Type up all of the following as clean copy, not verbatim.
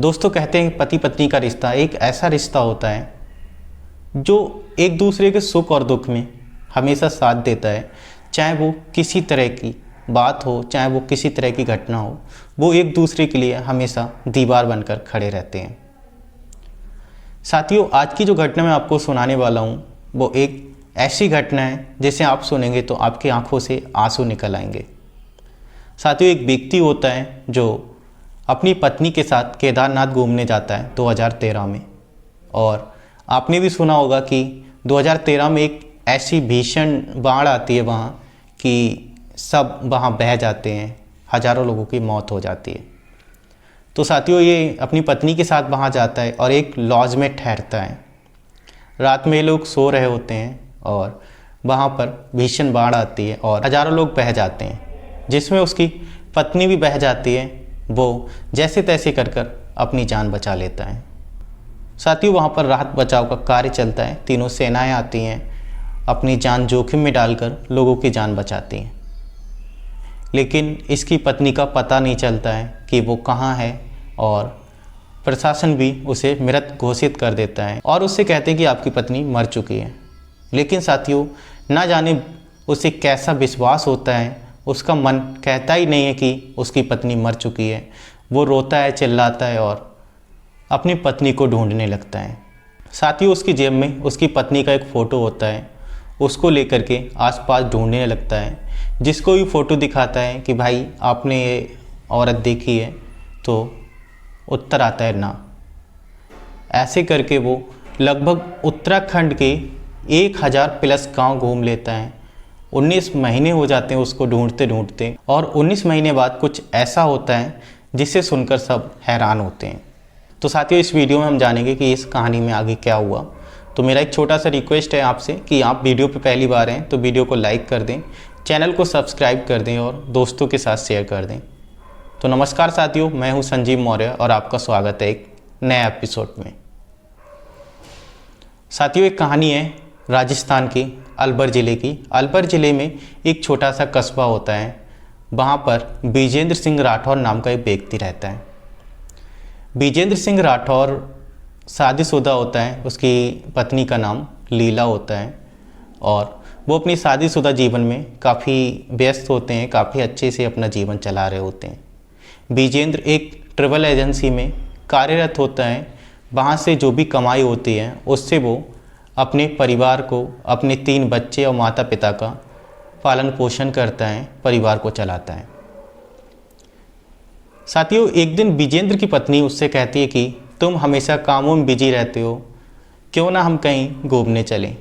दोस्तों कहते हैं पति पत्नी का रिश्ता एक ऐसा रिश्ता होता है जो एक दूसरे के सुख और दुख में हमेशा साथ देता है। चाहे वो किसी तरह की बात हो, चाहे वो किसी तरह की घटना हो, वो एक दूसरे के लिए हमेशा दीवार बनकर खड़े रहते हैं। साथियों, आज की जो घटना मैं आपको सुनाने वाला हूँ वो एक ऐसी घटना है जिसे आप सुनेंगे तो आपकी आंखों से आंसू निकल आएंगे। साथियों, एक व्यक्ति होता है जो अपनी पत्नी के साथ केदारनाथ घूमने जाता है 2013 में। और आपने भी सुना होगा कि 2013 में एक ऐसी भीषण बाढ़ आती है वहाँ कि सब वहाँ बह जाते हैं, हज़ारों लोगों की मौत हो जाती है। तो साथियों, ये अपनी पत्नी के साथ वहाँ जाता है और एक लॉज में ठहरता है। रात में ये लोग सो रहे होते हैं और वहाँ पर भीषण बाढ़ आती है और हज़ारों लोग बह जाते हैं, जिसमें उसकी पत्नी भी बह जाती है। वो जैसे तैसे कर कर अपनी जान बचा लेता है। साथियों, वहाँ पर राहत बचाव का कार्य चलता है। तीनों सेनाएं आती हैं, अपनी जान जोखिम में डालकर लोगों की जान बचाती हैं। लेकिन इसकी पत्नी का पता नहीं चलता है कि वो कहाँ है और प्रशासन भी उसे मृत घोषित कर देता है और उससे कहते हैं कि आपकी पत्नी मर चुकी है। लेकिन साथियों, ना जाने उसे कैसा विश्वास होता है, उसका मन कहता ही नहीं है कि उसकी पत्नी मर चुकी है। वो रोता है, चिल्लाता है और अपनी पत्नी को ढूंढने लगता है। साथियों, उसकी जेब में उसकी पत्नी का एक फ़ोटो होता है। उसको लेकर के आसपास ढूंढने लगता है। जिसको भी फ़ोटो दिखाता है कि भाई आपने ये औरत देखी है, तो उत्तर आता है ना। ऐसे करके वो लगभग उत्तराखंड के 1000 प्लस गांव घूम लेता है। 19 महीने हो जाते हैं उसको ढूंढते ढूंढते, और 19 महीने बाद कुछ ऐसा होता है जिसे सुनकर सब हैरान होते हैं। तो साथियों, इस वीडियो में हम जानेंगे कि इस कहानी में आगे क्या हुआ। तो मेरा एक छोटा सा रिक्वेस्ट है आपसे कि आप वीडियो पे पहली बार हैं तो वीडियो को लाइक कर दें, चैनल को सब्सक्राइब कर दें और दोस्तों के साथ शेयर कर दें। तो नमस्कार साथियों, मैं हूँ संजीव मौर्य और आपका स्वागत है एक नया एपिसोड में। साथियों, एक कहानी है राजस्थान की अलवर ज़िले की। अलवर ज़िले में एक छोटा सा कस्बा होता है। वहाँ पर विजेंद्र सिंह राठौर नाम का एक व्यक्ति रहता है। विजेंद्र सिंह राठौर शादीशुदा होता है। उसकी पत्नी का नाम लीला होता है और वो अपनी शादीशुदा जीवन में काफ़ी व्यस्त होते हैं, काफ़ी अच्छे से अपना जीवन चला रहे होते हैं। विजेंद्र एक ट्रैवल एजेंसी में कार्यरत होता है। वहाँ से जो भी कमाई होती है उससे वो अपने परिवार को, अपने 3 बच्चे और माता पिता का पालन पोषण करता है, परिवार को चलाता है। साथियों, एक दिन विजेंद्र की पत्नी उससे कहती है कि तुम हमेशा कामों में बिजी रहते हो, क्यों ना हम कहीं घूमने चलें।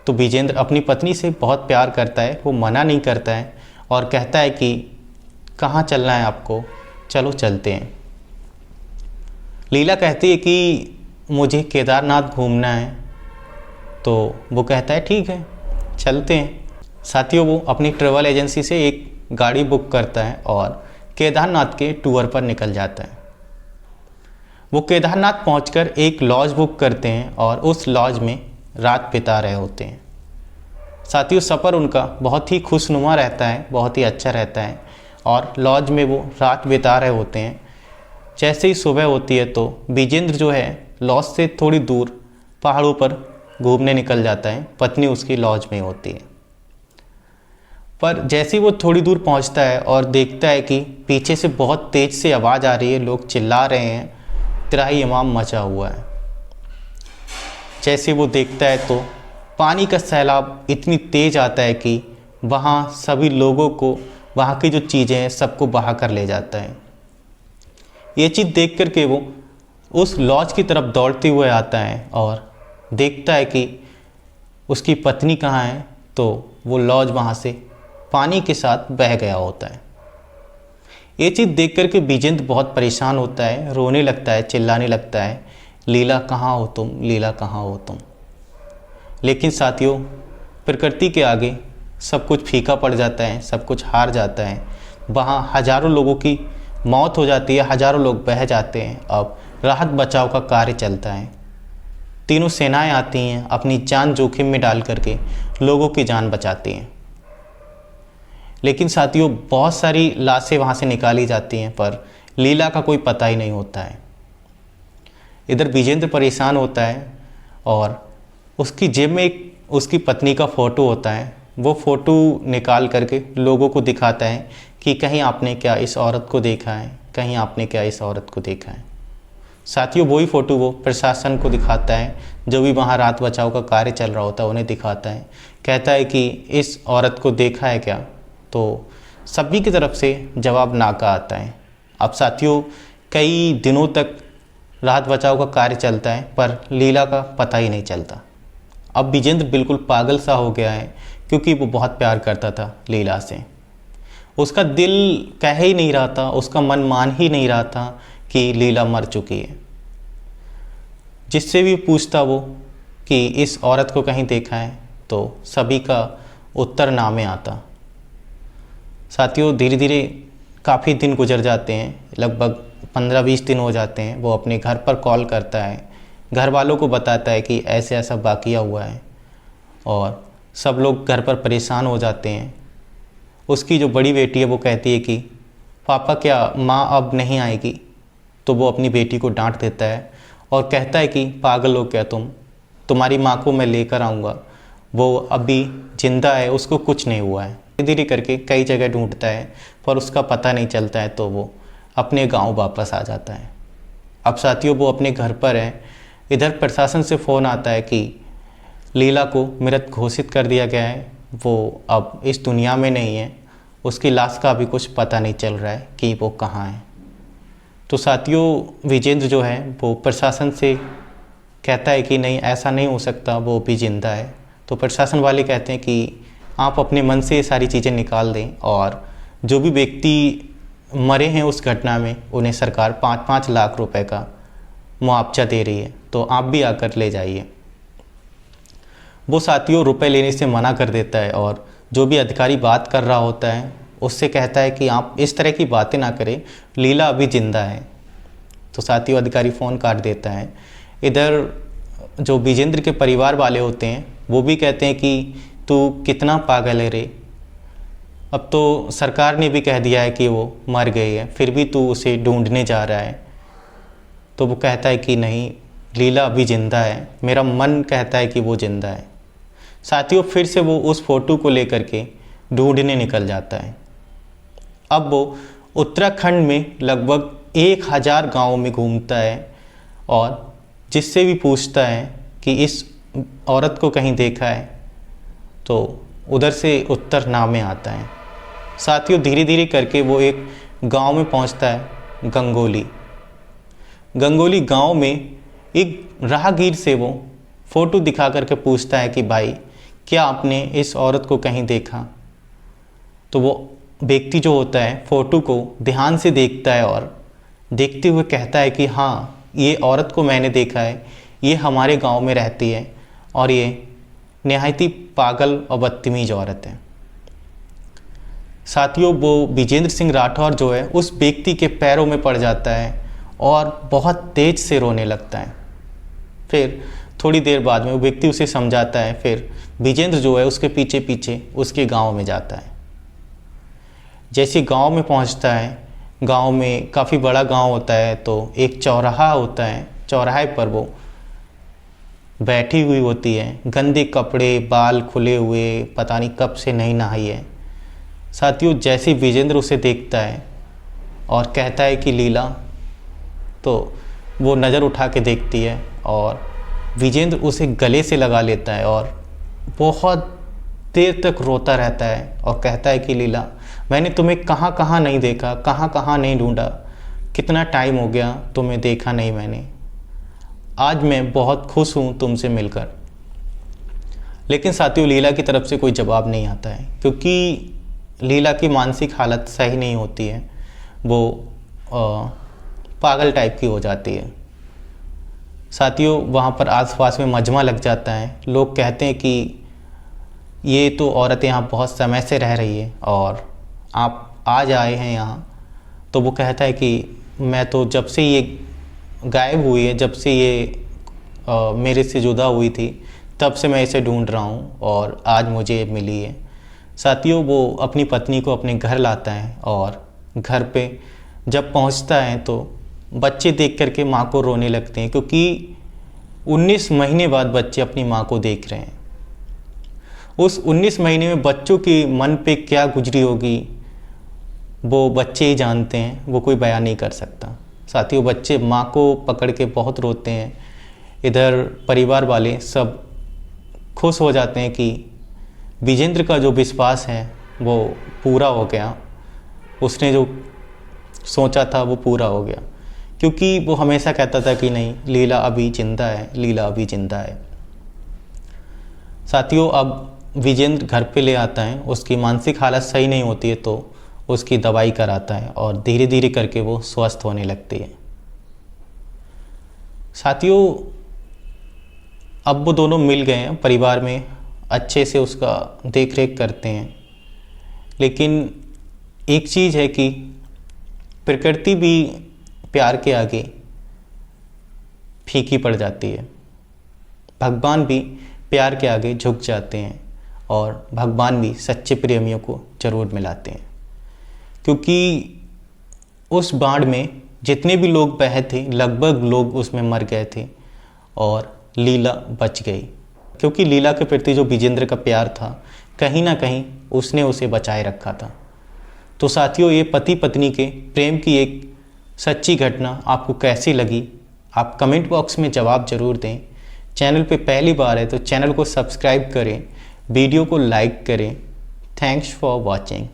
तो विजेंद्र अपनी पत्नी से बहुत प्यार करता है, वो मना नहीं करता है और कहता है कि कहाँ चलना है आपको, चलो चलते हैं। लीला कहती है कि मुझे केदारनाथ घूमना है। तो वो कहता है ठीक है, चलते हैं। साथियों, वो अपनी ट्रैवल एजेंसी से एक गाड़ी बुक करता है और केदारनाथ के टूर पर निकल जाता है। वो केदारनाथ पहुंचकर एक लॉज बुक करते हैं और उस लॉज में रात बिता रहे होते हैं। साथियों, सफ़र उनका बहुत ही खुशनुमा रहता है, बहुत ही अच्छा रहता है और लॉज में वो रात बिता रहे होते हैं। जैसे ही सुबह होती है तो विजेंद्र जो है लॉज से थोड़ी दूर पहाड़ों पर घूमने निकल जाता है। पत्नी उसकी लॉज में होती है। पर जैसे ही वो थोड़ी दूर पहुंचता है और देखता है कि पीछे से बहुत तेज़ से आवाज़ आ रही है, लोग चिल्ला रहे हैं, त्राही इमाम मचा हुआ है। जैसे वो देखता है तो पानी का सैलाब इतनी तेज़ आता है कि वहाँ सभी लोगों को, वहाँ की जो चीज़ें हैं सबको बहा कर ले जाता है। ये चीज़ देख कर के वो उस लॉज की तरफ दौड़ते हुए आता है और देखता है कि उसकी पत्नी कहाँ है। तो वो लॉज वहाँ से पानी के साथ बह गया होता है। ये चीज़ देख कर के विजेंद्र बहुत परेशान होता है, रोने लगता है, चिल्लाने लगता है, लीला कहाँ हो तुम, लीला कहाँ हो तुम। लेकिन साथियों, प्रकृति के आगे सब कुछ फीका पड़ जाता है, सब कुछ हार जाता है। वहाँ हज़ारों लोगों की मौत हो जाती है, हज़ारों लोग बह जाते हैं। अब राहत बचाव का कार्य चलता है। तीनों सेनाएं आती हैं, अपनी जान जोखिम में डाल करके लोगों की जान बचाती हैं। लेकिन साथियों, बहुत सारी लाशें वहाँ से निकाली जाती हैं, पर लीला का कोई पता ही नहीं होता है। इधर विजेंद्र परेशान होता है और उसकी जेब में एक उसकी पत्नी का फ़ोटो होता है। वो फ़ोटो निकाल करके लोगों को दिखाता है कि कहीं आपने क्या इस औरत को देखा है, कहीं आपने क्या इस औरत को देखा है। साथियों, वही फ़ोटो वो प्रशासन को दिखाता है, जो भी वहाँ रात बचाव का कार्य चल रहा होता है उन्हें दिखाता है। कहता है कि इस औरत को देखा है क्या, तो सभी की तरफ से जवाब ना का आता है। अब साथियों, कई दिनों तक राहत बचाव का कार्य चलता है पर लीला का पता ही नहीं चलता। अब विजेंद्र बिल्कुल पागल सा हो गया है, क्योंकि वो बहुत प्यार करता था लीला से। उसका दिल कह ही नहीं रहा था, उसका मन मान ही नहीं रहा था कि लीला मर चुकी है। जिससे भी पूछता वो कि इस औरत को कहीं देखा है, तो सभी का उत्तर ना में आता। साथियों, धीरे धीरे काफ़ी दिन गुजर जाते हैं, लगभग 15-20 दिन हो जाते हैं। वो अपने घर पर कॉल करता है, घर वालों को बताता है कि ऐसे ऐसा वाक़या हुआ है और सब लोग घर पर परेशान हो जाते हैं। उसकी जो बड़ी बेटी है वो कहती है कि पापा क्या माँ अब नहीं आएगी, तो वो अपनी बेटी को डांट देता है और कहता है कि पागल हो क्या तुम, तुम्हारी माँ को मैं लेकर आऊँगा, वो अभी जिंदा है, उसको कुछ नहीं हुआ है। धीरे धीरे करके कई जगह ढूंढता है पर उसका पता नहीं चलता है, तो वो अपने गांव वापस आ जाता है। अब साथियों, वो अपने घर पर है। इधर प्रशासन से फ़ोन आता है कि लीला को मृत घोषित कर दिया गया है, वो अब इस दुनिया में नहीं है, उसकी लाश का अभी कुछ पता नहीं चल रहा है कि वो कहाँ है। तो साथियों, विजेंद्र जो है वो प्रशासन से कहता है कि नहीं, ऐसा नहीं हो सकता, वो भी जिंदा है। तो प्रशासन वाले कहते हैं कि आप अपने मन से ये सारी चीज़ें निकाल दें और जो भी व्यक्ति मरे हैं उस घटना में उन्हें सरकार 5-5 लाख रुपए का मुआवजा दे रही है, तो आप भी आकर ले जाइए। वो साथियों रुपए लेने से मना कर देता है और जो भी अधिकारी बात कर रहा होता है उससे कहता है कि आप इस तरह की बातें ना करें, लीला अभी जिंदा है। तो साथियों, अधिकारी फ़ोन काट देता है। इधर जो विजेंद्र के परिवार वाले होते हैं वो भी कहते हैं कि तू कितना पागल है रे, अब तो सरकार ने भी कह दिया है कि वो मर गई है, फिर भी तू उसे ढूंढने जा रहा है। तो वो कहता है कि नहीं, लीला अभी ज़िंदा है, मेरा मन कहता है कि वो ज़िंदा है। साथियों, फिर से वो उस फोटो को लेकर के ढूंढने निकल जाता है। अब वो उत्तराखंड में लगभग 1000 गाँव में घूमता है और जिससे भी पूछता है कि इस औरत को कहीं देखा है, तो उधर से उत्तर ना में आता है। साथियों, धीरे धीरे करके वो एक गांव में पहुंचता है, गंगोली गांव में एक राहगीर से वो फ़ोटो दिखा करके पूछता है कि भाई क्या आपने इस औरत को कहीं देखा। तो वो व्यक्ति जो होता है फ़ोटो को ध्यान से देखता है और देखते हुए कहता है कि हाँ, ये औरत को मैंने देखा है, ये हमारे गांव में रहती है और ये निहायती पागल और बदतमीज औरत है। साथियों, वो विजेंद्र सिंह राठौर जो है उस व्यक्ति के पैरों में पड़ जाता है और बहुत तेज से रोने लगता है। फिर थोड़ी देर बाद में वो व्यक्ति उसे समझाता है। फिर विजेंद्र जो है उसके पीछे पीछे उसके गांव में जाता है। जैसे गांव में पहुंचता है, गांव में काफ़ी बड़ा गांव होता है, तो एक चौराहा होता है। चौराहे पर वो बैठी हुई होती है, गंदे कपड़े, बाल खुले हुए, पता नहीं कब से नहीं नहाई है। साथियों, जैसे विजेंद्र उसे देखता है और कहता है कि लीला, तो वो नज़र उठा के देखती है और विजेंद्र उसे गले से लगा लेता है और बहुत देर तक रोता रहता है और कहता है कि लीला, मैंने तुम्हें कहाँ कहाँ नहीं देखा, कहाँ कहाँ नहीं ढूंढा, कितना टाइम हो गया तुम्हें देखा नहीं मैंने। आज मैं बहुत खुश हूँ तुमसे मिलकर। लेकिन साथियों, लीला की तरफ से कोई जवाब नहीं आता है, क्योंकि लीला की मानसिक हालत सही नहीं होती है, वो पागल टाइप की हो जाती है। साथियों, वहाँ पर आसपास में मजमा लग जाता है। लोग कहते हैं कि ये तो औरत यहाँ बहुत समय से रह रही है और आप आज आए हैं यहाँ। तो वो कहता है कि मैं तो जब से ये गायब हुई है, जब से ये मेरे से जुदा हुई थी, तब से मैं इसे ढूंढ रहा हूँ और आज मुझे मिली है। साथियों, वो अपनी पत्नी को अपने घर लाता है और घर पे जब पहुंचता है तो बच्चे देख करके माँ को रोने लगते हैं, क्योंकि 19 महीने बाद बच्चे अपनी माँ को देख रहे हैं। उस 19 महीने में बच्चों के मन पे क्या गुजरी होगी वो बच्चे ही जानते हैं, वो कोई बयान नहीं कर सकता। साथियों, बच्चे माँ को पकड़ के बहुत रोते हैं। इधर परिवार वाले सब खुश हो जाते हैं कि विजेंद्र का जो विश्वास है वो पूरा हो गया, उसने जो सोचा था वो पूरा हो गया, क्योंकि वो हमेशा कहता था कि नहीं, लीला अभी जिंदा है, लीला अभी जिंदा है। साथियों, अब विजेंद्र घर पे ले आता है, उसकी मानसिक हालत सही नहीं होती है तो उसकी दवाई कराता है और धीरे धीरे करके वो स्वस्थ होने लगती है। साथियों, अब वो दोनों मिल गए हैं, परिवार में अच्छे से उसका देख रेख करते हैं। लेकिन एक चीज़ है कि प्रकृति भी प्यार के आगे फीकी पड़ जाती है। भगवान भी प्यार के आगे झुक जाते हैं और भगवान भी सच्चे प्रेमियों को जरूर मिलाते हैं, क्योंकि उस बाढ़ में जितने भी लोग बहे थे लगभग लोग उसमें मर गए थे और लीला बच गई, क्योंकि लीला के प्रति जो विजेंद्र का प्यार था कहीं ना कहीं उसने उसे बचाए रखा था। तो साथियों, ये पति पत्नी के प्रेम की एक सच्ची घटना आपको कैसी लगी, आप कमेंट बॉक्स में जवाब जरूर दें। चैनल पे पहली बार है तो चैनल को सब्सक्राइब करें, वीडियो को लाइक करें। Thanks for watching.